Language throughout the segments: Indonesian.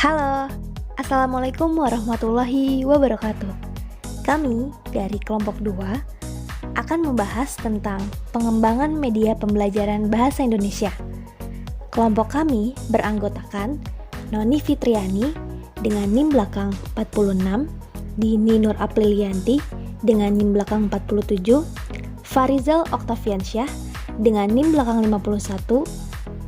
Halo, Assalamualaikum warahmatullahi wabarakatuh. Kami dari kelompok 2 akan membahas tentang pengembangan media pembelajaran bahasa Indonesia. Kelompok kami beranggotakan Noni Fitriani dengan NIM belakang 46, Dini Nur Aprilianti dengan NIM belakang 47, Farizal Oktaviansyah dengan NIM belakang 51,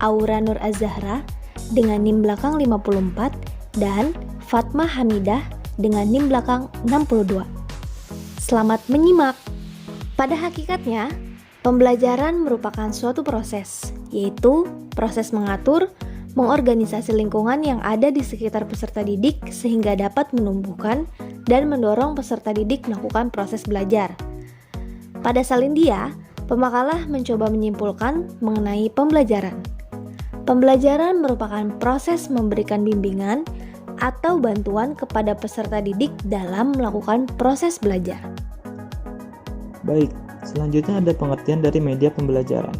Aura Nur Azahra dengan NIM belakang 54, dan Fatma Hamidah dengan NIM belakang 62. Selamat menyimak. Pada hakikatnya, pembelajaran merupakan suatu proses, yaitu proses mengatur, mengorganisasi lingkungan yang ada di sekitar peserta didik sehingga dapat menumbuhkan dan mendorong peserta didik melakukan proses belajar. Pada Salindia, pemakalah mencoba menyimpulkan mengenai pembelajaran. Pembelajaran merupakan proses memberikan bimbingan atau bantuan kepada peserta didik dalam melakukan proses belajar. Baik, selanjutnya ada pengertian dari media pembelajaran.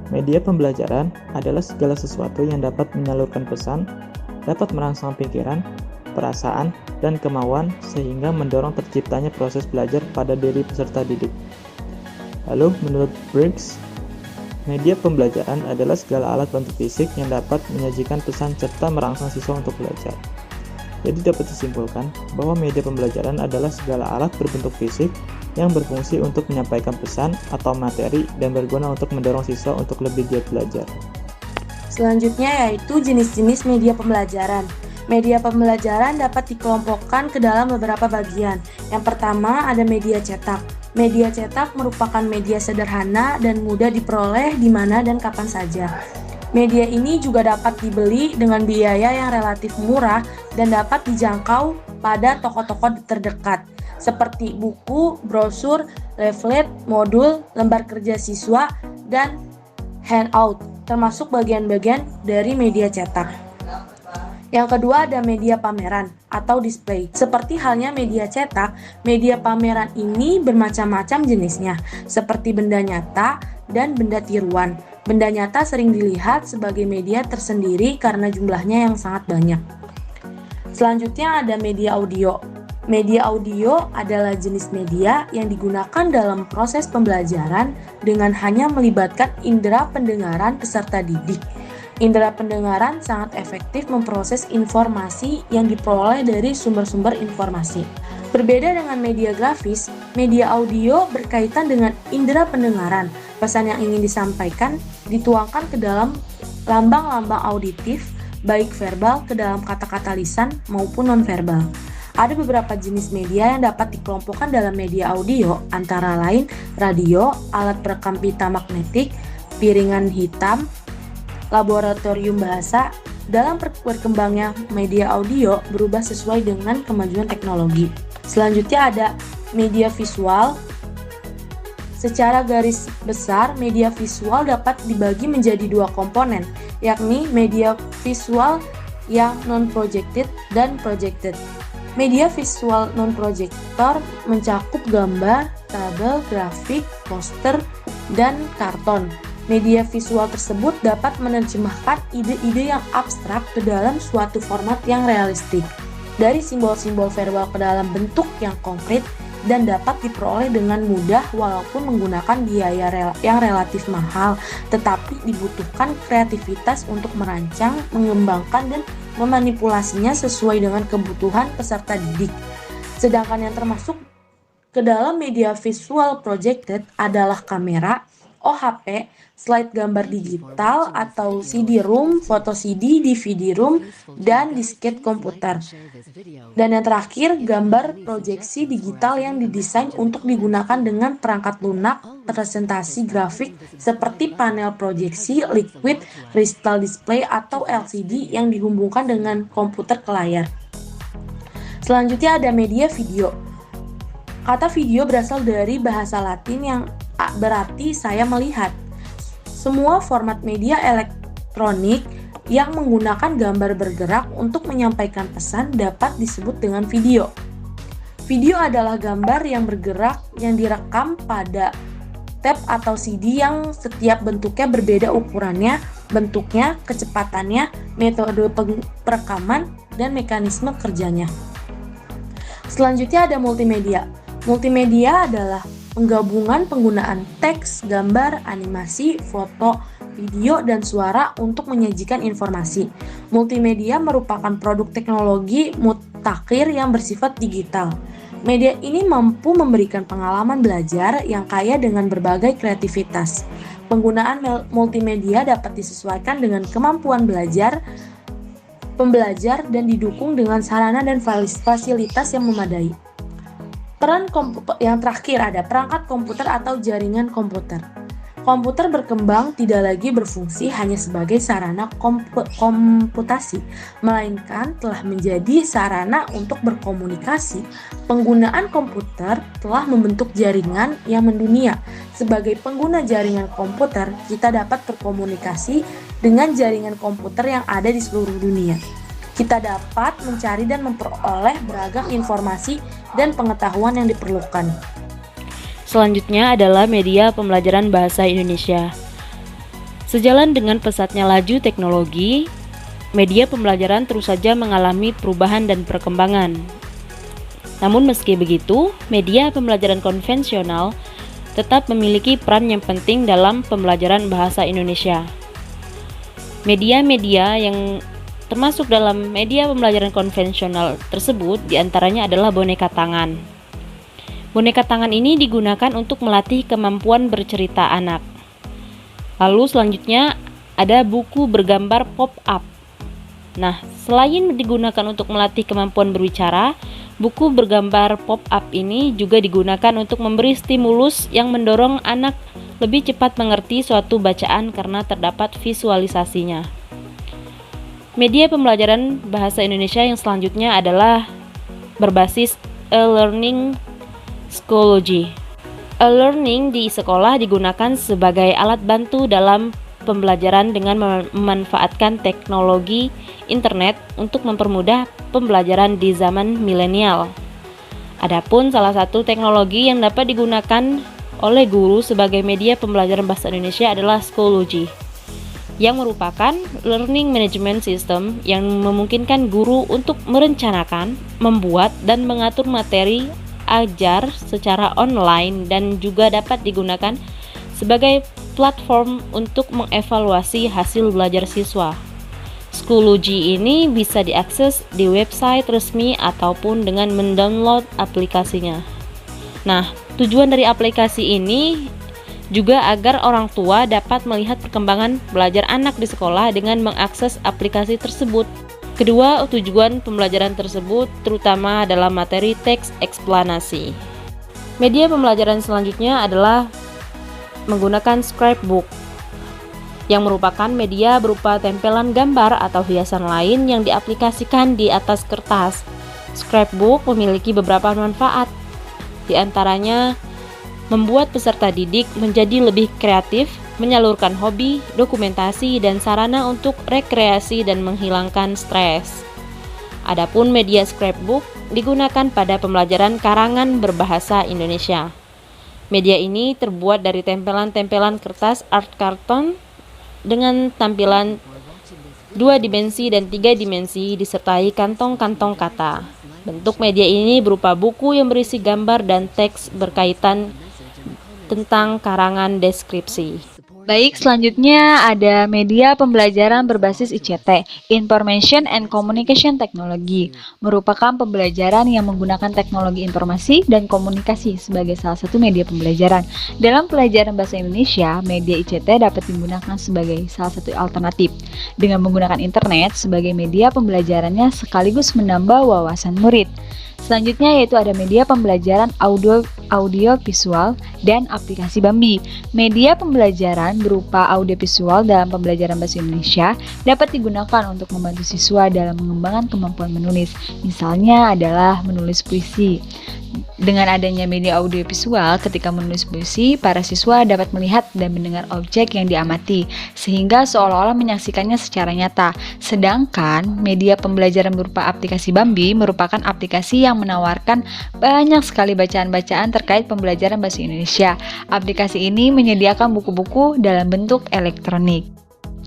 Media pembelajaran adalah segala sesuatu yang dapat menyalurkan pesan, dapat merangsang pikiran, perasaan, dan kemauan sehingga mendorong terciptanya proses belajar pada diri peserta didik. Lalu, menurut Briggs, media pembelajaran adalah segala alat bantu fisik yang dapat menyajikan pesan serta merangsang siswa untuk belajar. Jadi dapat disimpulkan bahwa media pembelajaran adalah segala alat berbentuk fisik yang berfungsi untuk menyampaikan pesan atau materi dan berguna untuk mendorong siswa untuk lebih giat belajar. Selanjutnya yaitu jenis-jenis media pembelajaran. Media pembelajaran dapat dikelompokkan ke dalam beberapa bagian. Yang pertama ada media cetak. Media cetak merupakan media sederhana dan mudah diperoleh di mana dan kapan saja. Media ini juga dapat dibeli dengan biaya yang relatif murah dan dapat dijangkau pada toko-toko terdekat, seperti buku, brosur, leaflet, modul, lembar kerja siswa, dan handout, termasuk bagian-bagian dari media cetak. Yang kedua ada media pameran atau display. Seperti halnya media cetak, media pameran ini bermacam-macam jenisnya, seperti benda nyata dan benda tiruan. Benda nyata sering dilihat sebagai media tersendiri karena jumlahnya yang sangat banyak. Selanjutnya ada media audio. Media audio adalah jenis media yang digunakan dalam proses pembelajaran dengan hanya melibatkan indera pendengaran peserta didik. Indera pendengaran sangat efektif memproses informasi yang diperoleh dari sumber-sumber informasi. Berbeda dengan media grafis, media audio berkaitan dengan indera pendengaran. Pesan yang ingin disampaikan dituangkan ke dalam lambang-lambang auditif, baik verbal ke dalam kata-kata lisan maupun non-verbal. Ada beberapa jenis media yang dapat dikelompokkan dalam media audio, antara lain radio, alat perekam pita magnetik, piringan hitam, laboratorium bahasa. Dalam berkembangnya media audio berubah sesuai dengan kemajuan teknologi. Selanjutnya ada media visual. Secara garis besar, media visual dapat dibagi menjadi dua komponen, yakni media visual yang non-projected dan projected. Media visual non-projector mencakup gambar, tabel, grafik, poster, dan karton. Media visual tersebut dapat menerjemahkan ide-ide yang abstrak ke dalam suatu format yang realistik, dari simbol-simbol verbal ke dalam bentuk yang konkret dan dapat diperoleh dengan mudah walaupun menggunakan biaya yang relatif mahal, tetapi dibutuhkan kreativitas untuk merancang, mengembangkan, dan memanipulasinya sesuai dengan kebutuhan peserta didik. Sedangkan yang termasuk ke dalam media visual projected adalah kamera, OHP, slide gambar digital atau CD-ROM, foto CD, DVD-ROM, dan disket komputer. Dan yang terakhir, gambar proyeksi digital yang didesain untuk digunakan dengan perangkat lunak presentasi grafik seperti panel proyeksi, liquid, crystal display, atau LCD yang dihubungkan dengan komputer ke layar. Selanjutnya ada media video. Kata video berasal dari bahasa Latin yang berarti saya melihat. Semua format media elektronik yang menggunakan gambar bergerak untuk menyampaikan pesan dapat disebut dengan video. Video adalah gambar yang bergerak yang direkam pada tape atau CD yang setiap bentuknya berbeda ukurannya bentuknya, kecepatannya, metode perekaman, dan mekanisme kerjanya. Selanjutnya ada multimedia. Multimedia adalah penggabungan penggunaan teks, gambar, animasi, foto, video, dan suara untuk menyajikan informasi. Multimedia merupakan produk teknologi mutakhir yang bersifat digital. Media ini mampu memberikan pengalaman belajar yang kaya dengan berbagai kreativitas. Penggunaan multimedia dapat disesuaikan dengan kemampuan pembelajar dan didukung dengan sarana dan fasilitas yang memadai. Peran yang terakhir ada perangkat komputer atau jaringan komputer. Komputer berkembang tidak lagi berfungsi hanya sebagai sarana komputasi, melainkan telah menjadi sarana untuk berkomunikasi. Penggunaan komputer telah membentuk jaringan yang mendunia. Sebagai pengguna jaringan komputer, kita dapat berkomunikasi dengan jaringan komputer yang ada di seluruh dunia. Kita dapat mencari dan memperoleh beragam informasi dan pengetahuan yang diperlukan. Selanjutnya adalah media pembelajaran bahasa Indonesia. Sejalan dengan pesatnya laju teknologi, media pembelajaran terus saja mengalami perubahan dan perkembangan. Namun meski begitu, media pembelajaran konvensional tetap memiliki peran yang penting dalam pembelajaran bahasa Indonesia. Media-media yang termasuk dalam media pembelajaran konvensional tersebut diantaranya adalah boneka tangan. Boneka tangan ini digunakan untuk melatih kemampuan bercerita anak. Lalu selanjutnya ada buku bergambar pop-up. Nah, selain digunakan untuk melatih kemampuan berbicara, buku bergambar pop-up ini juga digunakan untuk memberi stimulus yang mendorong anak lebih cepat mengerti suatu bacaan karena terdapat visualisasinya. Media pembelajaran bahasa Indonesia yang selanjutnya adalah berbasis e-learning Schoology. E-learning di sekolah digunakan sebagai alat bantu dalam pembelajaran dengan memanfaatkan teknologi internet untuk mempermudah pembelajaran di zaman milenial. Adapun salah satu teknologi yang dapat digunakan oleh guru sebagai media pembelajaran bahasa Indonesia adalah Schoology, yang merupakan learning management system yang memungkinkan guru untuk merencanakan, membuat, dan mengatur materi ajar secara online dan juga dapat digunakan sebagai platform untuk mengevaluasi hasil belajar siswa. Schoology ini bisa diakses di website resmi ataupun dengan mendownload aplikasinya. Nah, tujuan dari aplikasi ini juga agar orang tua dapat melihat perkembangan belajar anak di sekolah dengan mengakses aplikasi tersebut. Kedua tujuan pembelajaran tersebut terutama dalam materi teks eksplanasi. Media pembelajaran selanjutnya adalah menggunakan scrapbook, yang merupakan media berupa tempelan gambar atau hiasan lain yang diaplikasikan di atas kertas. Scrapbook memiliki beberapa manfaat, di antaranya membuat peserta didik menjadi lebih kreatif, menyalurkan hobi, dokumentasi, dan sarana untuk rekreasi dan menghilangkan stres. Adapun media scrapbook digunakan pada pembelajaran karangan berbahasa Indonesia. Media ini terbuat dari tempelan-tempelan kertas art karton dengan tampilan 2 dimensi dan 3 dimensi disertai kantong-kantong kata. Bentuk media ini berupa buku yang berisi gambar dan teks berkaitan tentang karangan deskripsi. Baik, selanjutnya ada media pembelajaran berbasis ICT, Information and Communication Technology, merupakan pembelajaran yang menggunakan teknologi informasi dan komunikasi sebagai salah satu media pembelajaran. Dalam pelajaran bahasa Indonesia, media ICT dapat digunakan sebagai salah satu alternatif. Dengan menggunakan internet sebagai media pembelajarannya sekaligus menambah wawasan murid. Selanjutnya yaitu ada media pembelajaran audio visual dan aplikasi Bambi. Media pembelajaran berupa audio visual dalam pembelajaran bahasa Indonesia dapat digunakan untuk membantu siswa dalam mengembangkan kemampuan menulis. Misalnya adalah menulis puisi. Dengan adanya media audio visual, ketika menulis puisi, para siswa dapat melihat dan mendengar objek yang diamati, sehingga seolah-olah menyaksikannya secara nyata. Sedangkan media pembelajaran berupa aplikasi Bambi merupakan aplikasi yang menawarkan banyak sekali bacaan-bacaan terkait pembelajaran bahasa Indonesia. Aplikasi ini menyediakan buku-buku dalam bentuk elektronik.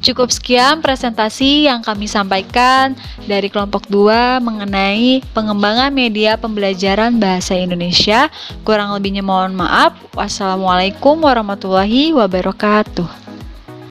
Cukup sekian presentasi yang kami sampaikan dari kelompok 2 mengenai pengembangan media pembelajaran bahasa Indonesia. Kurang lebihnya mohon maaf. Wassalamualaikum warahmatullahi wabarakatuh.